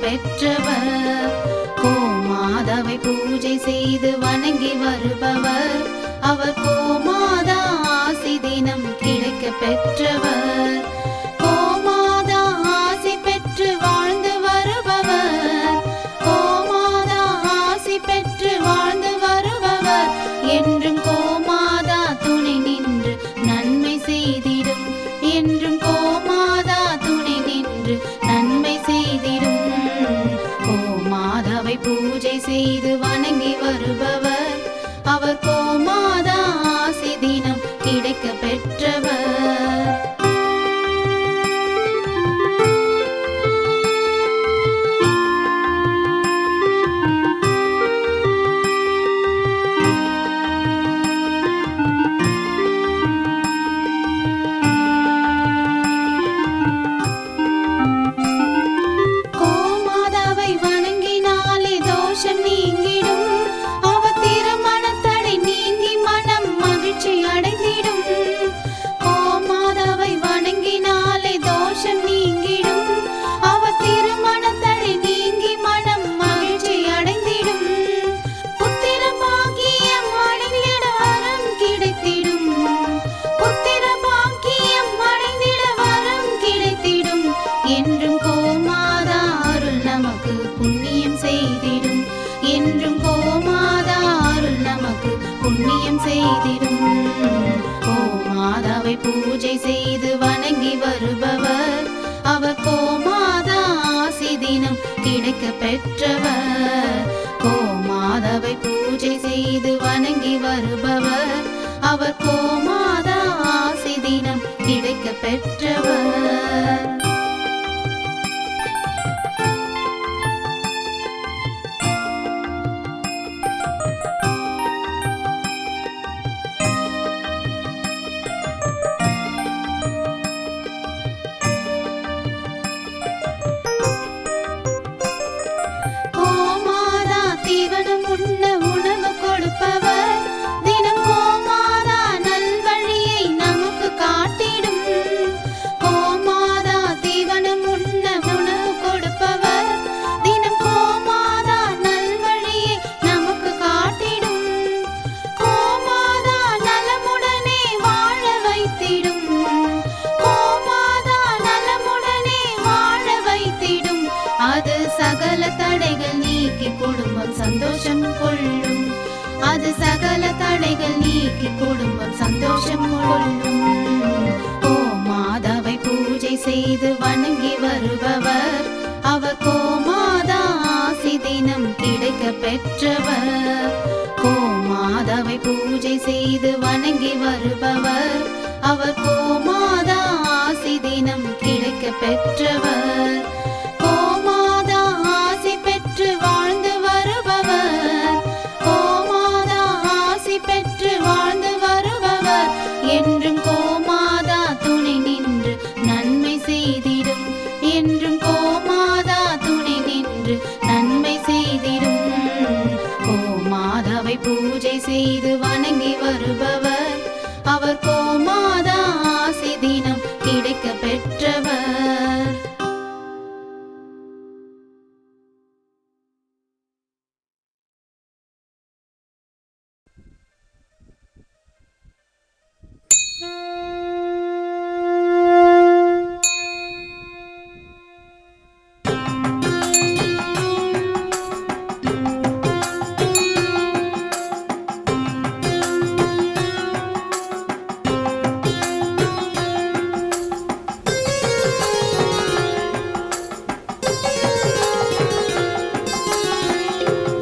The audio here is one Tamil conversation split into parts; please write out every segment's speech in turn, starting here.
பெற்றவர். கோமாதாவை பூஜை செய்து வணங்கி வருபவர். அவர் கோமாதா ஆசி தினம் கிடைக்க பெற்றவர். கோமாதா ஆசி பெற்று வாழ்ந்து வருபவர். கோமாதா ஆசி பெற்று வாழ்ந்து வருபவர். என்றும் கோமாதா துணை நின்று நன்மை செய்திடும். என்றும் கோமாதா துணை நின்று நன்மை செய்திடும். கோமாதாவை பூஜை செய்து வணங்கி வருபவர். அவர் கோமாதா ஆசி தினம் கிடைக்க பெற்றவர். கோமாதாவை வணங்கினாலே தோஷம் நீங்கிடும். அவர் திருமணத்தடை நீங்கி மனம் மகிழ்ச்சி அடைந்திடும். கோமாதாவை வணங்கினாலே தோஷம் நீங்கிடும். அவர் திருமணத்தடை நீங்கி மனம் மகிழ்ச்சி அடைந்திடும். புத்திர பாக்கியம் அடைந்திட வரம் கிடைத்திடும். புத்திர பாக்கியம் அடைந்திட வரம் கிடைத்திடும். என்றும் கோமாதா அருள் நமக்கு புண்ணியம் செய்திடும். என்றும் கோமாதா அருள் நமக்கு புண்ணியம் செய்திடும். கோமாதாவை பூஜை செய்து வணங்கி வருபவர். அவர் கோமாதா ஆசி தினம் கிடைக்க பெற்றவர். கோமாதாவை பூஜை செய்து வணங்கி வருபவர். அவர் கோமாதா ஆசி தினம் கிடைக்க பெற்றவர். கோமாதா தீவனம் உண்ண உணவு கொடுப்பவர். தினம் கோமாதா நல்வழியை நமக்கு காட்டிடும். கோமாதா தீவனம் உண்ண உணவு கொடுப்பவர். தினம் கோமாதா நல்வழியை நமக்கு காட்டிடும். கோமாதா நலமுடனே வாழ வைத்திடும். கோமாதா நலமுடனே வாழ வைத்திடும். அது சகல தடைகள் நீக்கி குடும்பம் சந்தோஷம் கொள்ளும். அது சகல தடைகள் நீக்கி குடும்பம் சந்தோஷம் கொள்ளும். கோமாதாவை பூஜை செய்து வணங்கி வருபவர். அவர் கோமாதா ஆசி தினம் கிடைக்க பெற்றவர். கோமாதாவை பூஜை செய்து வணங்கி வருபவர். அவர் கோமாதா ஆசி தினம் கிடைக்க பெற்றவர். கோமாதா ஆசி பெற்று வாழ்ந்து வருபவர். கோமாதா ஆசி பெற்று வாழ்ந்து வருபவர். என்றும் கோமாதா துணை நின்று நன்மை செய்திடும். என்றும் கோமாதா துணை நின்று நன்மை செய்திடும். கோமாதாவை பூஜை செய்து வணங்கி வருபவர். அவர் கோமாதா ஆசி தினம் கிடைக்க பெற்றவர்.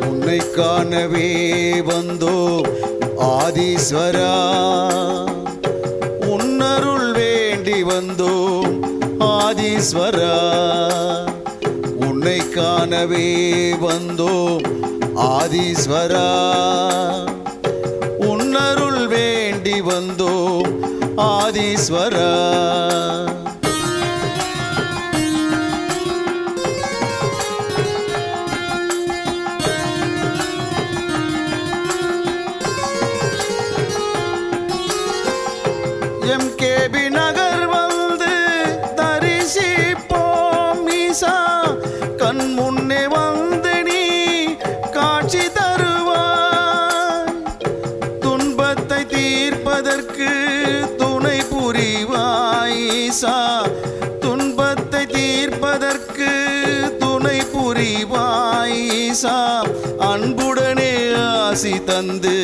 உன்னை காணவே வந்தோம் ஆதீஸ்வரா. உன்னருள் வேண்டி வந்தோம் ஆதீஸ்வரா. உன்னை காணவே வந்தோம் ஆதீஸ்வரா. உன்னருள் வேண்டி வந்தோம் ஆதீஸ்வரா. எம்கேபி நகர் வந்து தரிசிப்போம் ஈசா. கண் முன் தீர்ப்பதற்கு துணை புரிவாய் ஈசா. துன்பத்தை தீர்ப்பதற்கு துணை புரிவாய் ஈசா. அன்புடனே ஆசி தந்து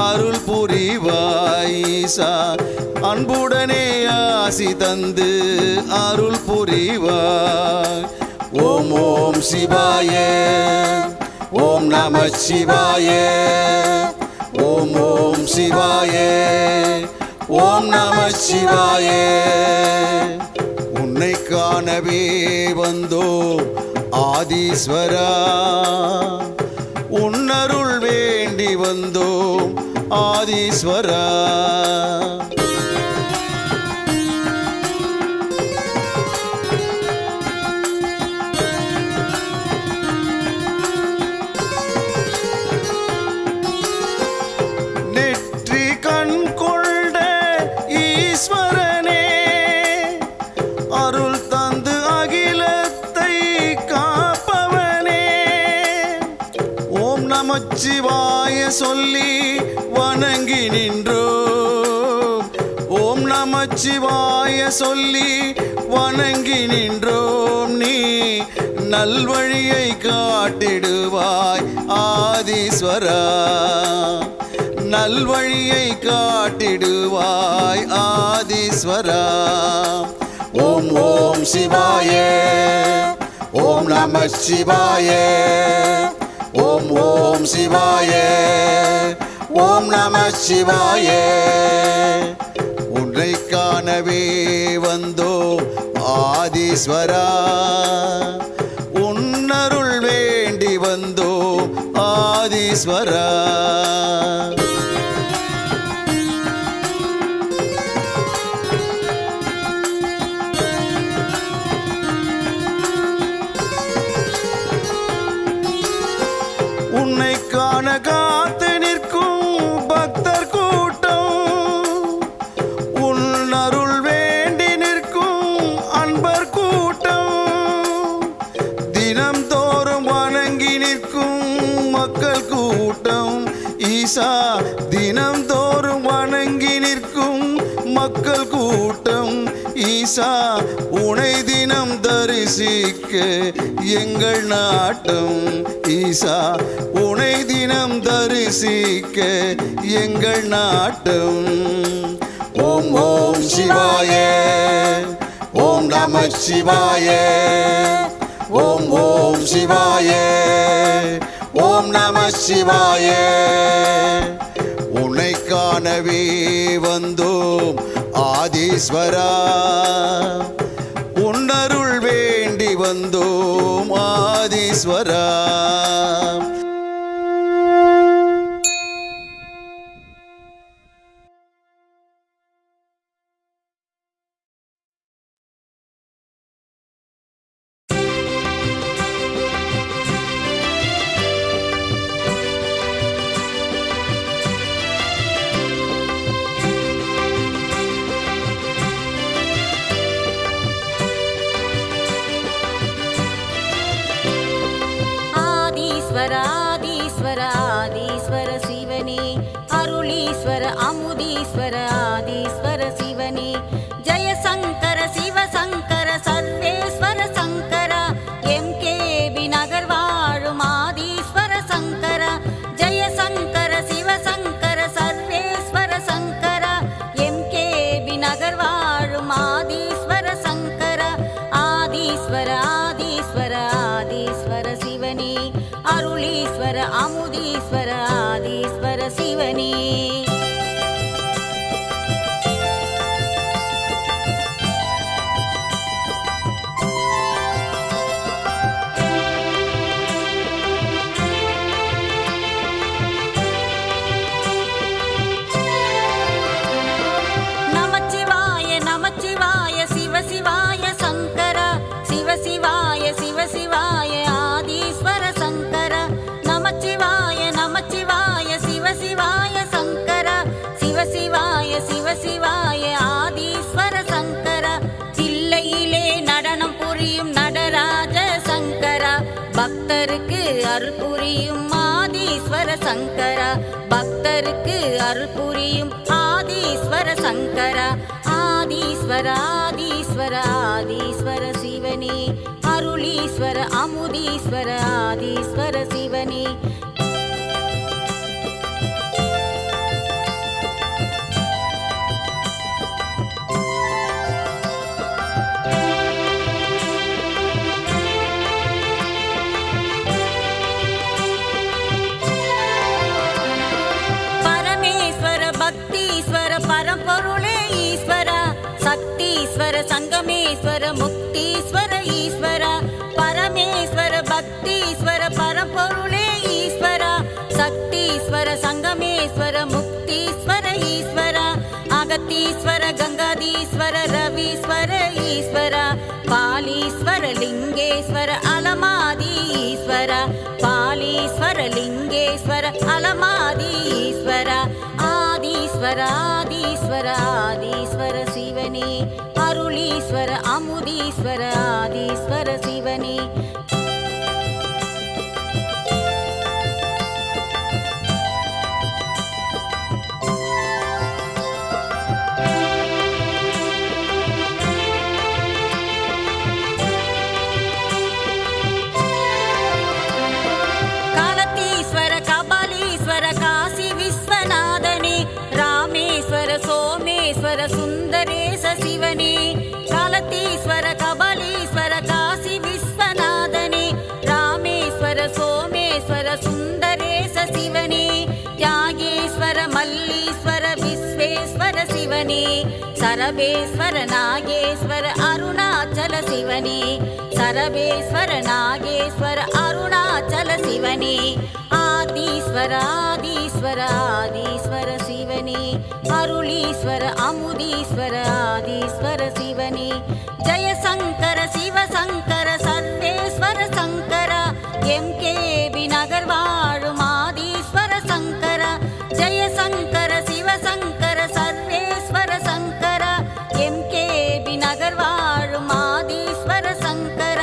அருள் புரிவாய் ஈசா. அன்புடனே ஆசி தந்து அருள் புரிவாய். ஓம் ஓம் சிவாய, ஓம் நம சிவாய, ஓம் ஓம் சிவாய, ஓம் நம சிவாய. உன்னை காணவே வந்தோ ஆதீஸ்வரா, உன்னருள் வேண்டி வந்தோ ஆதீஸ்வரா. நமச்சிவாய சொல்லி வணங்கி நின்றோம். ஓம் நமச்சிவாய சொல்லி வணங்கி நின்றோம். நீ நல்வழியை காட்டிடுவாய் ஆதீஸ்வரா. நல்வழியை காட்டிடுவாய் ஆதீஸ்வரா. ஓம் ஓம் சிவாய, ஓம் நம சிவாய, ஓம் ஓம் சிவாய, ஓம் நம சிவாய. உன்னை காணவே வந்தோ ஆதீஸ்வரா, உன்னருள் வேண்டி வந்தோ ஆதீஸ்வரா. உன்னை காண காத்து நிற்கும் பக்தர் கூட்டம், உன் அருள் வேண்டி நிற்கும் அன்பர் கூட்டம், தினம் தோறும் வணங்கி நிற்கும் மக்கள் கூட்டம். ஈசா, தினம் தோறும் வணங்கி நிற்கும் மக்கள் கூட்டம். ஈசா, உனை தினம் தரிசிக்க எங்கள் நாட்டம். ஈசா, உனை தினம் தரிசிக்க எங்கள் நாட்டம். ஓம் ஓம் சிவாய, ஓம் நம சிவாய, ஓம் ஓம் சிவாய, ஓம் நம சிவாய. உன்னை காணவே வந்தோம் ஆதீஸ்வரா, உன்னருள் வேண்டி வந்தோம் ஆதீஸ்வரா. ஆதீஸ்வர ஆதீஸ்வர சிவனே, அருளீஸ்வர அமுதீஸ்வர ஆதீஸ்வர சிவனே, ஜெயசங்கர சிவசங்கர சர்வேஸ்வர சங்கரா, எம்கேபி நகர் வாழும் ஆதீஸ்வர சங்கரா, ஜெயசங்கர சிவசங்கர சர்வேஸ்வர சங்கரா, எம்கேபி நகர் வாழும் ஆதீஸ்வர சங்கரா. ஆதீஸ்வர ஆதீஸ்வர ஆதீஸ்வர சிவனே, அருளீஸ்வர அமுதீஸ்வர ஆதீஸ்வர சிவனே. நமச்சிவாய நமச்சிவாய சிவசிவாய சங்கரா, சிவசிவாய சிவசிவாய ஆதீஸ்வர சங்கரா. நமச்சிவாய நமச்சிவாய சிவசிவாய சங்கரா, சிவசிவாய சிவசிவாய ஆதீஸ்வர சங்கரா. தில்லையிலே நடனம் புரியும் நடராஜ சங்கரா, பக்தருக்கு அருள் புரியும் ஆதீஸ்வர சங்கரா, பக்தருக்கு அருள் புரியும் ஆதீஸ்வர ஆதீஸ்வர சங்கரா ஆதீஸ்வர ஆதீஸ்வர ஆதீஸ்வர சிவனே அருளீஸ்வர அமுதீஸ்வர ஆதீஸ்வர சிவனே பரம்பொருளே ஈஸ்வரா சக்தீஸ்வர சங்கமேஸ்வர முக்தீஸ்வர ஈஸ்வரா பரமேஸ்வர பக்தீஸ்வர பரம்பொருளே ஈஸ்வரா சக்தீஸ்வர சங்கமேஸ்வர முக்தீஸ்வர ஈஸ்வரா அகத்தீஸ்வர கங்காதீஸ்வர ரவீஸ்வர ஈஸ்வரா பாலீஸ்வர லிங்கேஸ்வர அலமாதி ஈஸ்வரா பாலீஸ்வர லிங்கேஸ்வர அலமாதி ஈஸ்வரா ஆதீஸ்வர ஆதீஸ்வர ஆதீஸ்வர சிவனே அருளீஸ்வர அமுதீஸ்வர ஆதீஸ்வர சிவனே காலத்தீஸ்வர கபாலீஸ்வர காசி விஸ்வநாதனே ராமேஸ்வர சோமேஸ்வர சுந்தரேச சிவனே காலத்தீஸ்வர கபாலீஸ்வர காசி விஸ்வநாதனே ராமேஸ்வர சோமேஸ்வர சுந்தரேச சிவனே தியாகேஸ்வர மல்லீஸ்வர விஸ்வேஸ்வர சிவனே சரபேஸ்வர நாகேஸ்வர அருணாச்சல சிவனே சரபேஸ்வர நாகேஸ்வர அருணாச்சல சிவனே ஆதீஸ்வர ஆதீஸ்வர ஆதீஸ்வர சிவனே அருளீஸ்வர அமுதீஸ்வர ஆதீஸ்வர சிவனே ஜெயசங்கர சிவசங்கர சர்வேஸ்வர சங்கர எம்கேபி நகர் வாழும் ஆதீஸ்வர சங்கர ஜெயசங்கர சிவசங்கர சர்வேஸ்வர சங்கர எம்கேபி நகர் வாழும் ஆதீஸ்வர சங்கர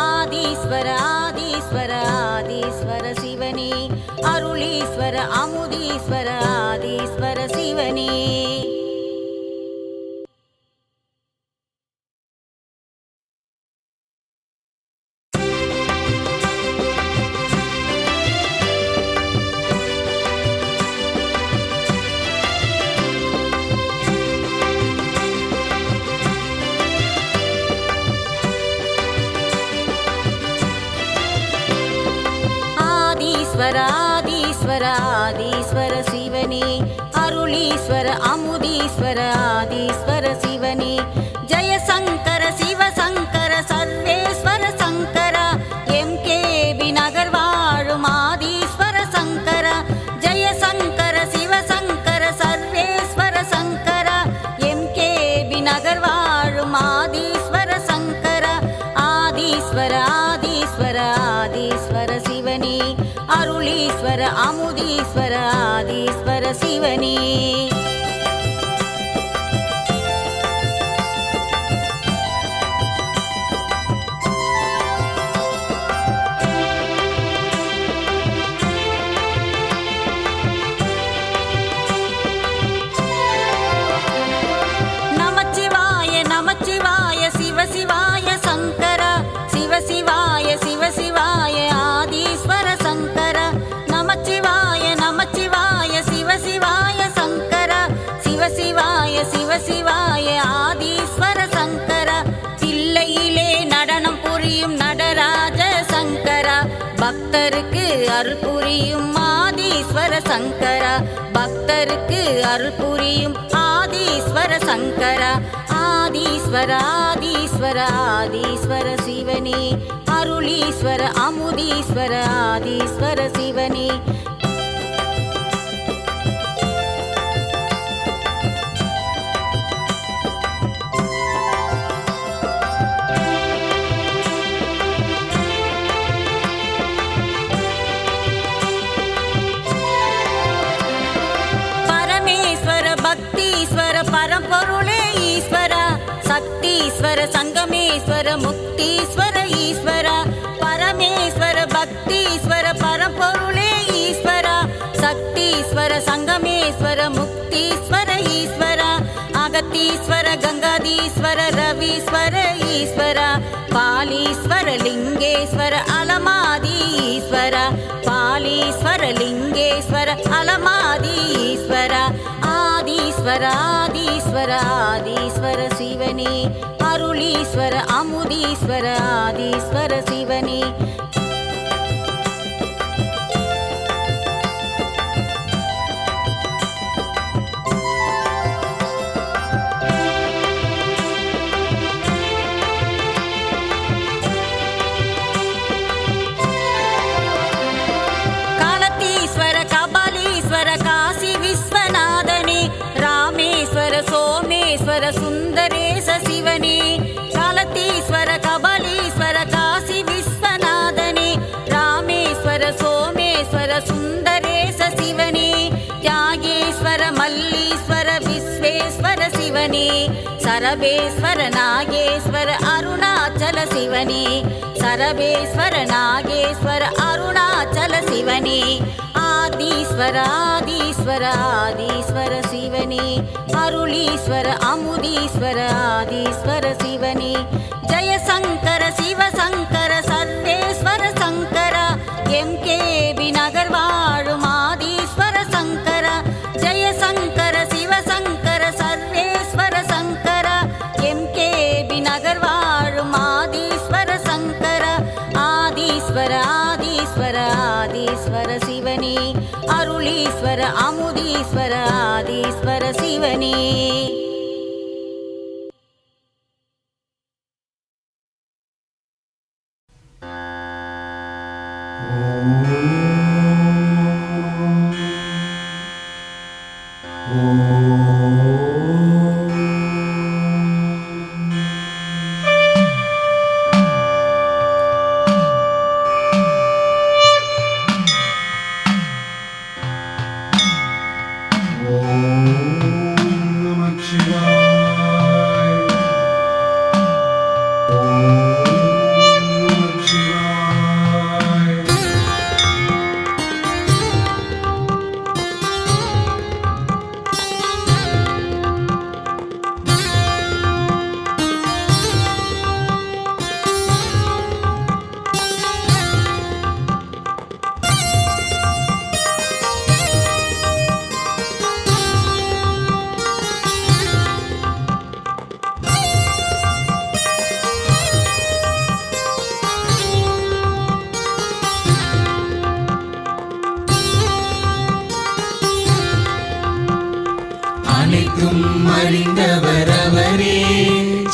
ஆதீஸ்வர ஆதீஸ்வர ஆதீஸ்வர சிவனே அருளீஸ்வர அமுதீஸ்வர ஆதீஸ்வர சிவனே ஆதீஸ்வர ஆதீஸ்வர ஆதீஸ்வர சிவனே அருளீஸ்வர அமுதீஸ்வர ஆதீஸ்வர சிவனே ஜெயசங்கர சிவசங்கர சர்வேஸ்வர சங்கர எம்கேபி நகர் வாழும் ஆதீஸ்வர சங்கர ஜெயசங்கர சிவசங்கர சர்வேஸ்வர சங்கர எம்கேபி நகர் வாழும் ஆதீஸ்வர சங்கர ஆதீஸ்வர ஆதீஸ்வர ஆதீஸ்வர சிவனே அருளீஸ்வர அமுதீஸ்வர ஆதீஸ்வர சிவனே நமச்சிவாய நமச்சிவாய சிவசிவாய சங்கர சிவசிவாய சிவசிவாய ஆதீஸ்வர சங்கர நமச்சிவாய நமச்சிவாய சிவசிவாய சங்கர சிவசிவாய சிவசிவாய ஆதீஸ்வர சங்கர தில்லையிலே நடனம் புரியும் நடராஜ சங்கர பக்தருக்கு அருள் புரியும் ஆதீஸ்வர சங்கர பக்தருக்கு அருள் புரியும் ஆதீஸ்வர சங்கர ஆதீஸ்வர ஆதீஸ்வர ஆதீஸ்வர சிவனே அருளீஸ்வர அமுதீஸ்வர ஆதீஸ்வர சிவனே பரமேஸ்வர பக்தீஸ்வர பரம்பொருளே ஈஸ்வரா சக்தீஸ்வர சங்கமேஸ்வர முக்தீஸ்வர ஈஸ்வரா பரமேஸ்வர பக்தீஸ்வர பரம்பொருளே ஈஸ்வரா சக்தீஸ்வர சங்கமேஸ்வர முக்தீஸ்வர ஈஸ்வரா ஜெகதீஸ்வர ஈஸ்வரா பாலீஸ்வர லிங்கேஸ்வர அலமாதி ஈஸ்வரா பாலீஸ்வர லிங்கேஸ்வர அலமாதி ஈஸ்வரா ஆதீஸ்வர ஆதீஸ்வர ஆதீஸ்வர சிவனே அருளீஸ்வர அமுதீஸ்வர ஆதீஸ்வர சிவனே சோமேஸ்வர சுந்தரேச சிவனே காலத்தீஸ்வர கபாலீஸ்வர காசி விஸ்வநாதனே ராமேஸ்வர சோமேஸ்வர சுந்தரேச சிவனே தியாகேஸ்வர மல்லீஸ்வர விஸ்வேஸ்வர சிவனே சரபேஸ்வர நாகேஸ்வர அருணாச்சல சிவனே சரபேஸ்வர நாகேஸ்வர அருணாச்சல சிவனே ஆதீஸ்வர ஆதீஸ்வர ஆதீஸ்வர சிவனே அருளீஸ்வர அமுதீஸ்வர ஆதீஸ்வர சிவனே ஜெயசங்கர சிவசங்கர சர்வேஸ்வர சங்கர எம்கேபி நகர் வாழும் ஆதீஸ்வர சங்கர ஜெயசங்கர சிவசங்கர சர்வேஸ்வர சங்கர எம்கேபி நகர் வாழும் ஆதீஸ்வர சங்கர ஆதீஸ்வர ஆதீஸ்வர ஆதீஸ்வர சிவனே அருளீஸ்வர அமுதீஸ்வர ஆதீஸ்வர சிவனே அறிந்தவர் அவரே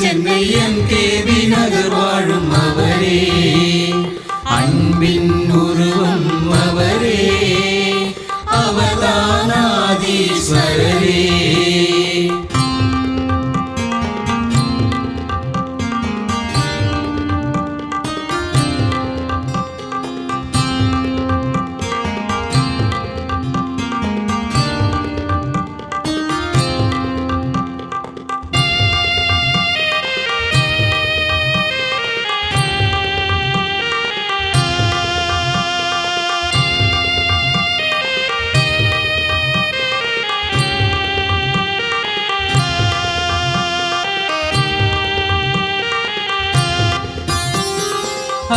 சென்னை எம்கேபி நகர் வாழும் அவரே அன்பின் உருவம் அவரே அவதானாதீஸ்வரரே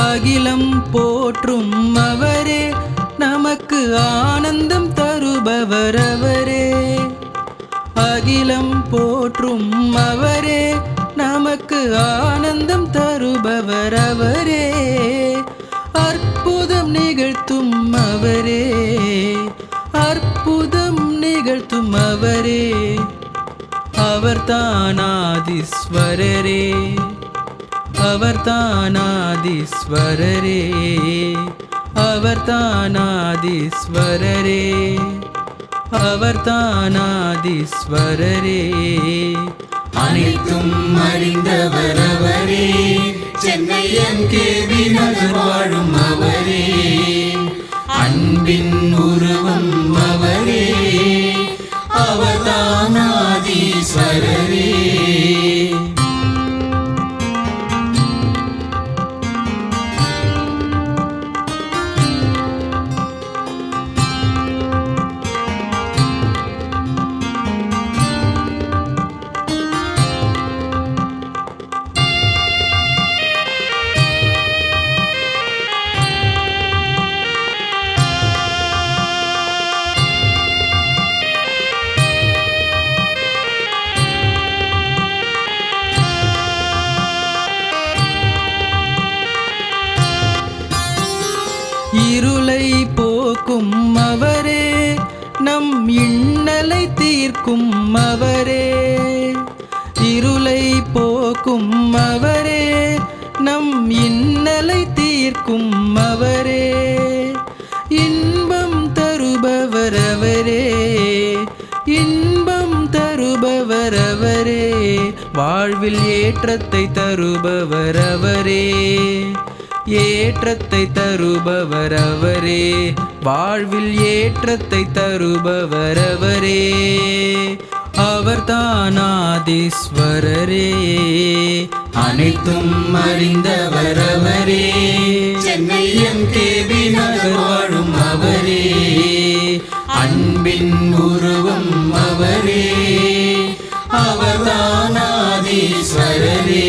அகிலம் போற்றும் அவரே நமக்கு ஆனந்தம் தருபவர் அவரே அகிலம் போற்றும் அவரே நமக்கு ஆனந்தம் தருபவர் அவரே அற்புதம் நிகழ்த்தும் அவரே அற்புதம் நிகழ்த்தும் அவரே அவர்தானாதீஸ்வரரே அவர்தானாதீஸ்வரரே அவர்தானாதீஸ்வரரே அவர்தானாதீஸ்வரரே அனைத்தும் அறிந்தவர் அவரே சென்னை எம்கேபி நகர் வாழும் அவரே அன்பின் உருவம் அவரே அவதானாதீஸ்வரரே காக்கும் அவரே, இருளை போக்கும் அவரே, நம் இன்னலை தீர்க்கும் அவரே, இன்பம் தருபவர் அவரே, இன்பம் தருபவர் அவரே, வாழ்வில் ஏற்றத்தை தருபவர் அவரே, ஏற்றத்தை தருபவர் அவரே, வாழ்வில் ஏற்றத்தை தருபவர் அவரே, அவர்தான் ஆதீஸ்வரரே, அனைத்தும் அறிந்தவர் அவரே, சென்னை எம்கேபி நகர் வாழும் அவரே, அன்பின் உருவம் அவரே, அவர்தான் ஆதீஸ்வரரே.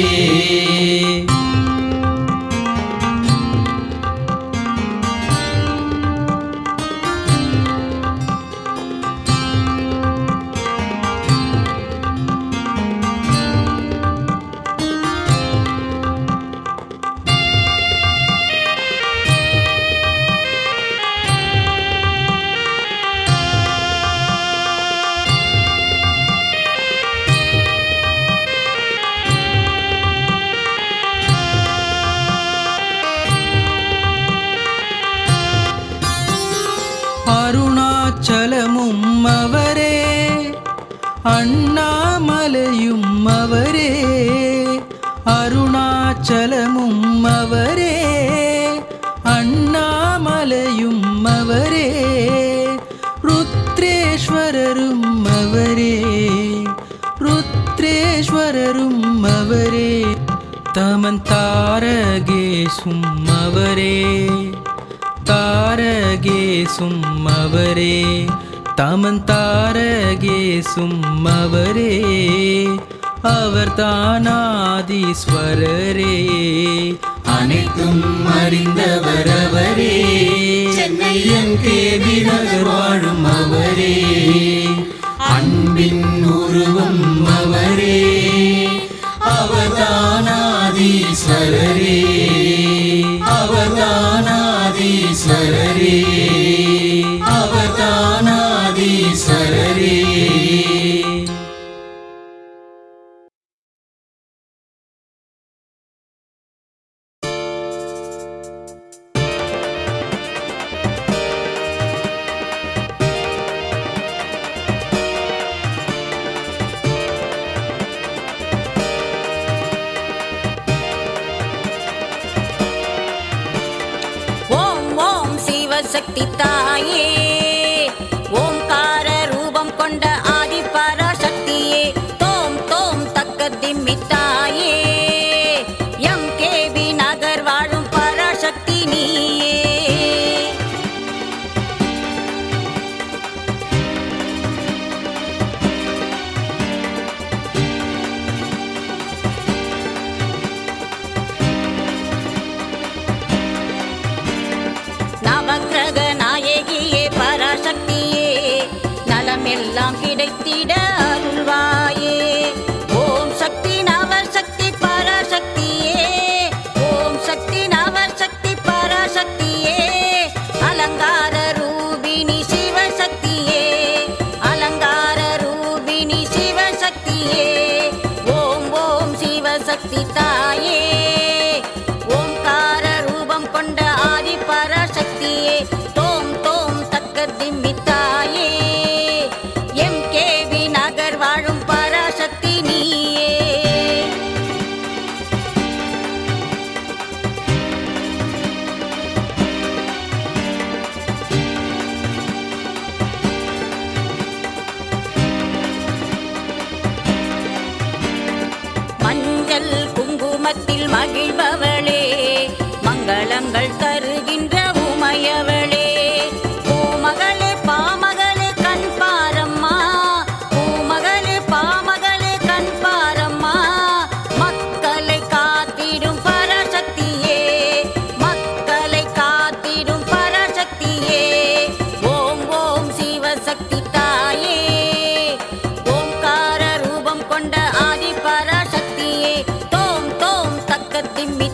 அருணாச்சலமும் அவரே, அண்ணாமலையும் அவரே, அருணாச்சலமும் அவரே, அண்ணாமலையும் அவரே, ருத்ரேஸ்வரரும் அவரே, ருத்ரேஸ்வரரும் அவரே, தமன் தாரகேசும் அவரே, தாரகேசும் அவரே, தமன் தாரகேசும் அவரே, அவர்தான் ஆதீஸ்வரரே, அனைத்தும் அறிந்தவர் அவரே, சென்னை எம்கேபி நகர் வாழும் அவரே, அன்பின் உருவம் அவரே, அவர்தான் ஆதீஸ்வரரே, அவர்தான் ஆதீஸ்வரரே, அவர்தான் ஆதீஸ்வரரே. ஓம் ஓம் சிவசக்தி தாயே, ஓம்கார ரூபம் கொண்ட ஆதி பராசக்தியே, தோம் தோம் தக்க திம்மி தாயே, எம்கேபி நகர் வாழும் பராசக்தி நீயே. நவக்கிரக நாயகியே பராசக்தியே, நலமெல்லாம் கிடைத்திட அருள்வாயே, ஓம் சக்தி நவசக்தி பராசக்தியே, ஓம் சக்தி நவசக்தி பராசக்தியே, அலங்கார ரூபிணி சிவசக்தியே, அலங்கார ரூபிணி சிவசக்தியே, ஓம் ஓம் சிவசக்தி தாயே, ஓம்கார ரூபம் கொண்ட ஆதி பராசக்தியே, தோம் தோம் தக்க திம்மி தாயே, எம்கேபி நகர் வாழும் பராசக்தி நீயே. மஞ்சள் குங்குமத்தில் மகிழ்பவளே, மங்களங்கள் தருகின்ற உமையவளே, பூமகளே பாமகளே கண் பாரம்மா, பூமகளே பாமகளே கண் பாரம்மா, மக்களை காத்திடும் பராசக்தியே, மக்களை காத்திடும் பராசக்தியே, ஓம் ஓம் சிவசக்தி தாயே, ஓம்கார ரூபம் கொண்ட ஆதி பராசக்தியே, தோம் தோம் தக்க திம்மி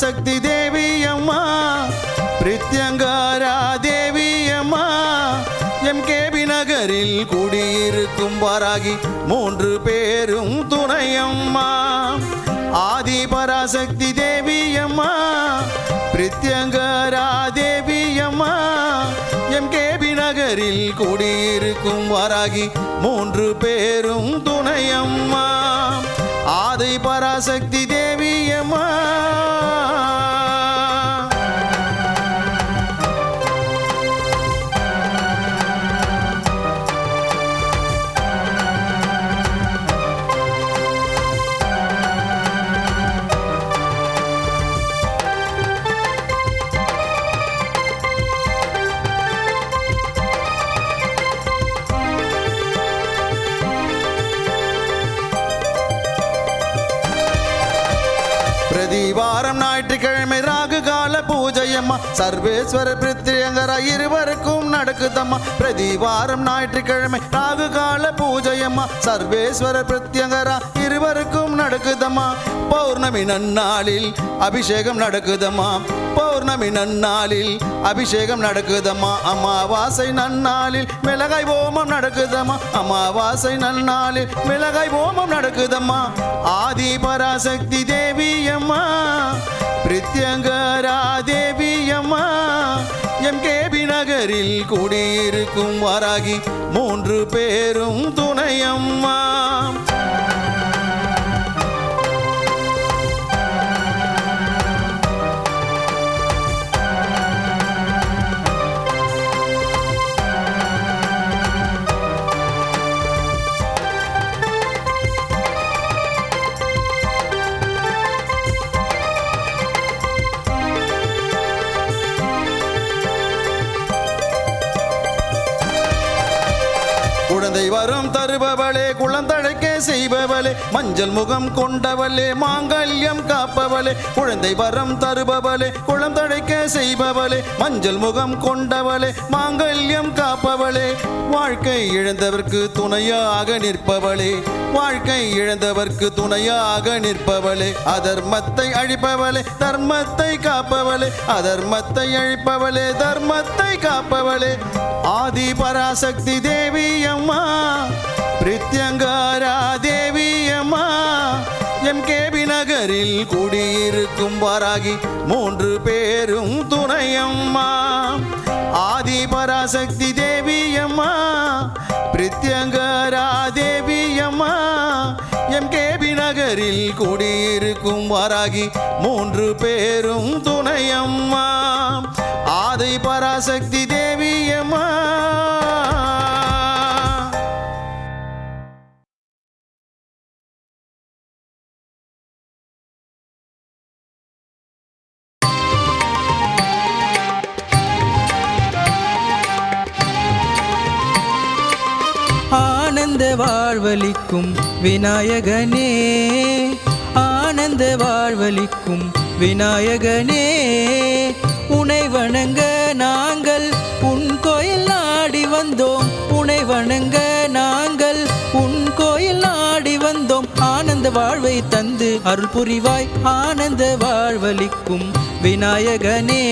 பராசக்தி தேவி அம்மா பிரித்யங்காரா தேவி அம்மா எம்கேபி நகரில் குடியிருக்கும் வாராகி 3 பேரும் துணையம்மா ஆதி பராசக்தி தேவி அம்மா பிரித்யங்காரா தேவி அம்மா எம்கேபி நகரில் குடியிருக்கும் வாராகி 3 பேரும் துணையம்மா ஆதி பராசக்தி தேவி அம்மா பிரதிவாரம் ஞாயிற்றுக்கிழமை ராகு கால பூஜையம்மா சர்வேஸ்வர பிரித்யங்கரா இருவருக்கும் நடக்குதம்மா பிரதிவாரம் ஞாயிற்றுக்கிழமை ராகு கால பூஜையம்மா சர்வேஸ்வர பிரித்யங்கரா இருவருக்கும் நடக்குதம்மா பௌர்ணமி நன்னாளில் அபிஷேகம் நடக்குதம்மா பௌர்ணமி நன்னாளில் அபிஷேகம் நடக்குதம்மா அமாவாசை நன்னாளில் மிளகாய் ஹோமம் நடக்குதம்மா அமாவாசை நன்னாளில் மிளகாய் ஹோமம் நடக்குதம்மா ஆதி பராசக்தி தேவி அம்மா பிரித்யங்கரா தேவி அம்மா எம்கேபி நகரில் குடியிருக்கும் வாராகி 3 பேரும் துணையம்மா குழந்தை வரம் தருபவளே குழந்தழைக்க செய்பவளே மஞ்சள் முகம் கொண்டவளே மாங்கல்யம் காப்பவளே குழந்தை வரம் தருபவளே குழந்தழைக்க செய்பவளே மஞ்சள் முகம் கொண்டவளே மாங்கல்யம் காப்பவளே வாழ்க்கை இழந்தவர்க்கு துணையாக நிற்பவளே வாழ்க்கை இழந்தவர்க்கு துணையாக நிற்பவளே அதர்மத்தை அழிப்பவளே தர்மத்தை காப்பவளே அதர்மத்தை அழிப்பவளே தர்மத்தை காப்பவளே ஆதி பராசக்தி தேவி அம்மா பிரித்யங்காரா தேவி அம்மா எம்கேபி நகரில் குடியிருக்கும் வாராகி 3 பேரும் துணையம்மா ஆதி பராசக்தி தேவி அம்மா பிரித்யங்காரா தேவி அம்மா எம்கேபி நகரில் குடியிருக்கும் வாராகி 3 பேரும் துணையம்மா ஆதி பராசக்தி தேவி அம்மா ஆனந்த வாழ்வளிக்கும் விநாயகனே ஆனந்த வாழ்வளிக்கும் விநாயகனே உனை வணங்க நாங்கள் உன் கோயில் நாடி வந்தோம் உனை வணங்க நாங்கள் உன் கோயில் நாடி வந்தோம் ஆனந்த வாழ்வை தந்து அருள் புரிவாய் ஆனந்த வாழ்வளிக்கும் விநாயகனே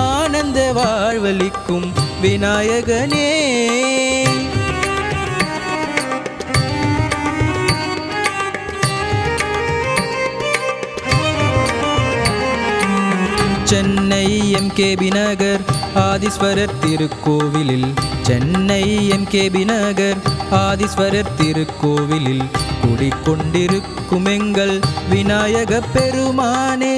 ஆனந்த வாழ்வளிக்கும் விநாயகனே சென்னை எம்கேபி நகர் ஆதீஸ்வரர் திருக்கோவிலில் சென்னை எம்கேபி நகர் ஆதீஸ்வரர் திருக்கோவிலில் குடிக்கொண்டிருக்கும் எங்கள் விநாயக பெருமானே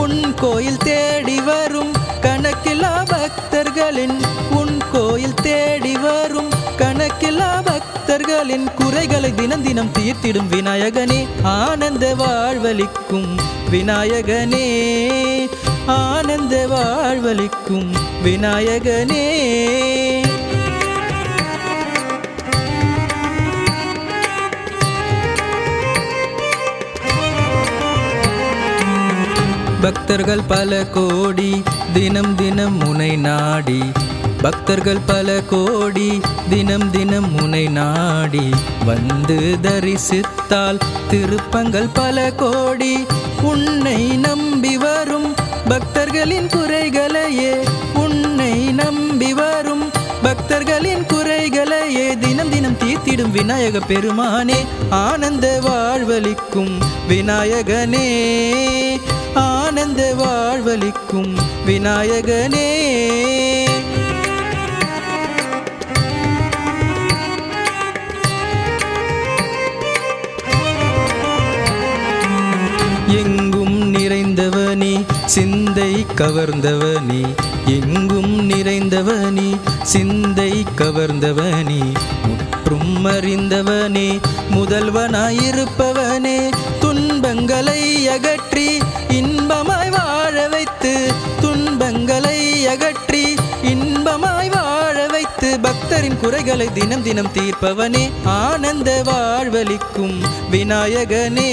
உன் கோயில் தேடி வரும் கணக்கில்லா பக்தர்களின் உன் கோயில் தேடி வரும் கணக்கில்லா பக்தர்களின் குறைகளை தினம் தினம் தீர்த்திடும் விநாயகனே ஆனந்த வாழ்வளிக்கும் விநாயகனே ஆனந்த வாழ்வளிக்கும் விநாயகனே பக்தர்கள் பல கோடி தினம் தினம் உனை நாடி பக்தர்கள் பல கோடி தினம் தினம் உனை நாடி வந்து தரிசித்தால் திருப்பங்கள் பல கோடி உன்னை நம்பி பக்தர்களின் குறைகளையே உன்னை நம்பி வரும் பக்தர்களின் குறைகளையே தினம் தினம் தீர்த்திடும் விநாயக பெருமானே ஆனந்த வாழ்வளிக்கும் விநாயகனே ஆனந்த வாழ்வளிக்கும் விநாயகனே எங்கும் நிறைந்தவனே சிந்தை கவர்ந்தவனே எங்கும் நிறைந்தவனே சிந்தை கவர்ந்தவனே முற்றும் அறிந்தவனே முதல்வனாயிருப்பவனே துன்பங்களை அகற்றி இன்பமாய் வாழ வைத்து துன்பங்களை அகற்றி இன்பமாய் வாழ வைத்து பக்தரின் குறைகளை தினம் தினம் தீர்ப்பவனே ஆனந்த வாழ்வளிக்கும் விநாயகனே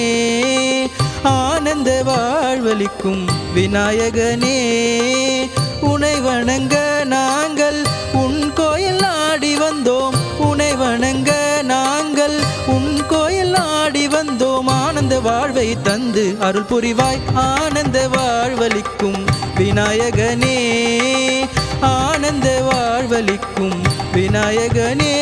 ஆனந்த வாழ்வளிக்கும் விநாயகனே உனை வணங்க நாங்கள் உன் கோயில் நாடி வந்தோம் உனை வணங்க நாங்கள் உன் கோயில் நாடி வந்தோம் ஆனந்த வாழ்வை தந்து அருள் புரிவாய் ஆனந்த வாழ்வளிக்கும் விநாயகனே ஆனந்த வாழ்வளிக்கும் விநாயகனே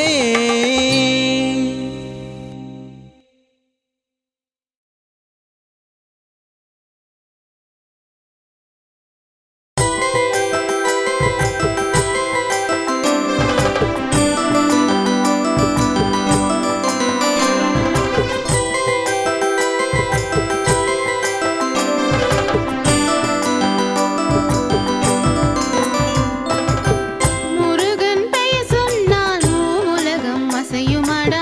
முருகன் பெயர் சொன்னால் உலகம் அசையுமடா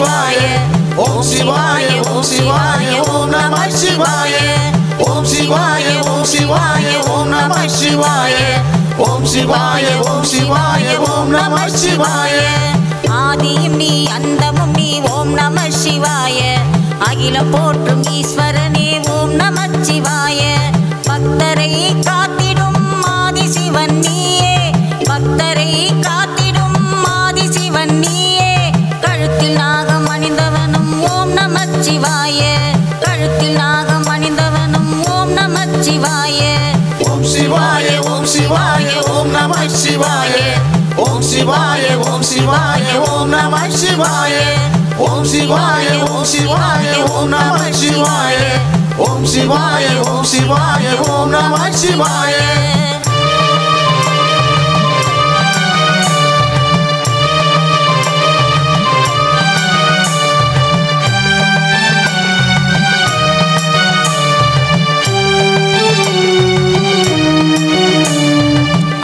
சிவாய ஓம் சிவாய ஓம் சிவாய ஓம் நம சிவாய ஓம் சிவாய ஓம் சிவாய ஓம் நம சிவாய ஓம் சிவாய ஓம் சிவாய ஓம் நம சிவாய ஆதியும் நீ அந்தமும் நீ ஓம் நம சிவாய அகிலம் போற்றும் ஈஸ்வரனே ஓம் நம சிவாய பக்தரை காத்திடும் ஆதி சிவன் நீயே பக்தரை காத்திடும் ஆதி சிவன் நீயே கழுத்தில் நாகம் அணிந்தவனும் ஓம் நம சிவாய கழுத்தில் நாகம் அணிந்தவனும் ஓம் நம சிவாய ஓம் சிவாய ஓம் சிவாய ஓம் நம சிவாய ஓம் சிவாய ஓம் சிவாய ஓம் நம சிவாய ஓம் சிவாய ஓம் சிவாய ஓம் நம சிவாய ஓம் சிவாய ஓம் சிவாய ஓம் நம சிவாய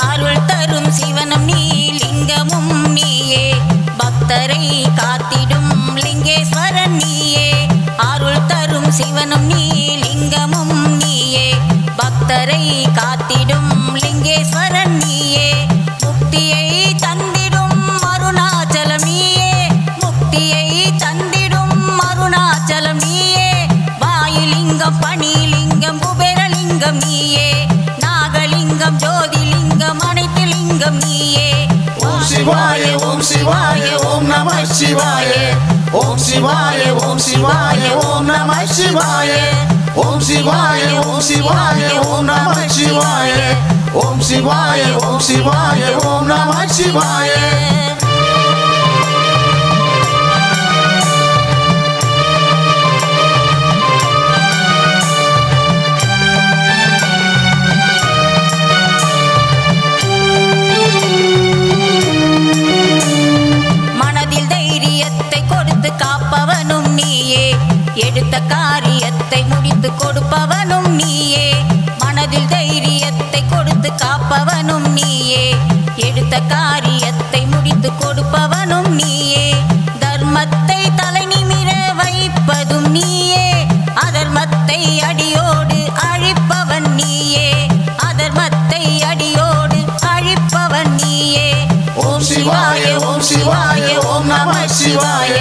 அருள் தரும் சிவனும் நீ லிங்கமும் நீயே பக்தரை காத்திடும் லிங்கேஸ்வரன் நீயே அருள் தரும் சிவனும் நீ லிங்கமும் நீயே பக்தரை காத்திடும் லிங்கேஸ்வரன் நீயே முக்தியை தந்திடும் அருணாச்சலம் நீயே முக்தியை தந்திடும் அருணாச்சலம் நீயே வாயுலிங்கம் பணிலிங்கம் குபேரலிங்கம் நீயே நாகலிங்கம் ஜோதிலிங்கம் அனைத்து லிங்கம் நீயே ஓம் சிவாய ஓம் சிவாய ஓம் நம சிவாய ஓம் சிவாய ஓம் சிவாய ஓம் நம சிவாய ஓம் சிவாய ஓம் சிவாய ஓம் நம சிவாய ஓம் சிவாய ஓம் சிவாய ஓம் நம சிவாய மனதில் தைரியத்தை கொடுத்து காப்பவனும் நீயே எடுத்த காரியத்தை முடித்து கொடுப்பவனும் நீயே மனதில் தைரியத்தை கொடுத்து காப்பவனும் நீயே எடுத்த காரியத்தை முடித்து கொடுப்பவனும் நீயே தர்மத்தை தலை நிமிர வைப்பதும் நீயே அதர்மத்தை அடியோடு அழிப்பவன் நீயே அதர்மத்தை அடியோடு அழிப்பவன் நீயே ஓம் சிவாய ஓம் சிவாய ஓம் நம சிவாய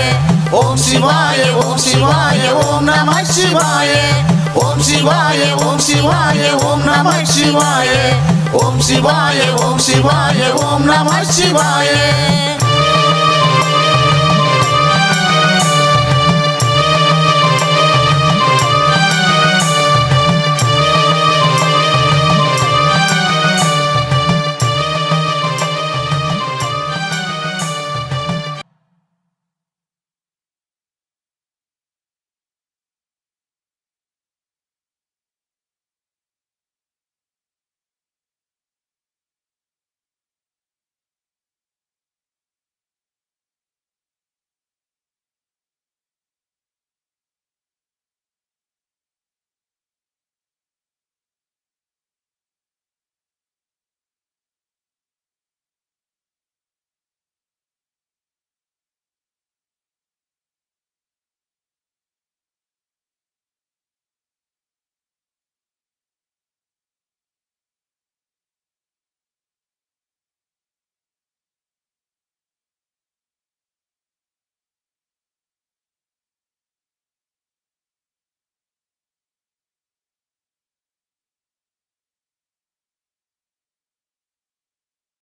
ஓம் சிவாய ஓம் சிவாய ஓம் நம சிவாய ஓம் சிவாய ஓம் சிவாய ஓம் நம சிவாய ஓம் சிவாய ஓம் சிவாய ஓம் நம சிவாய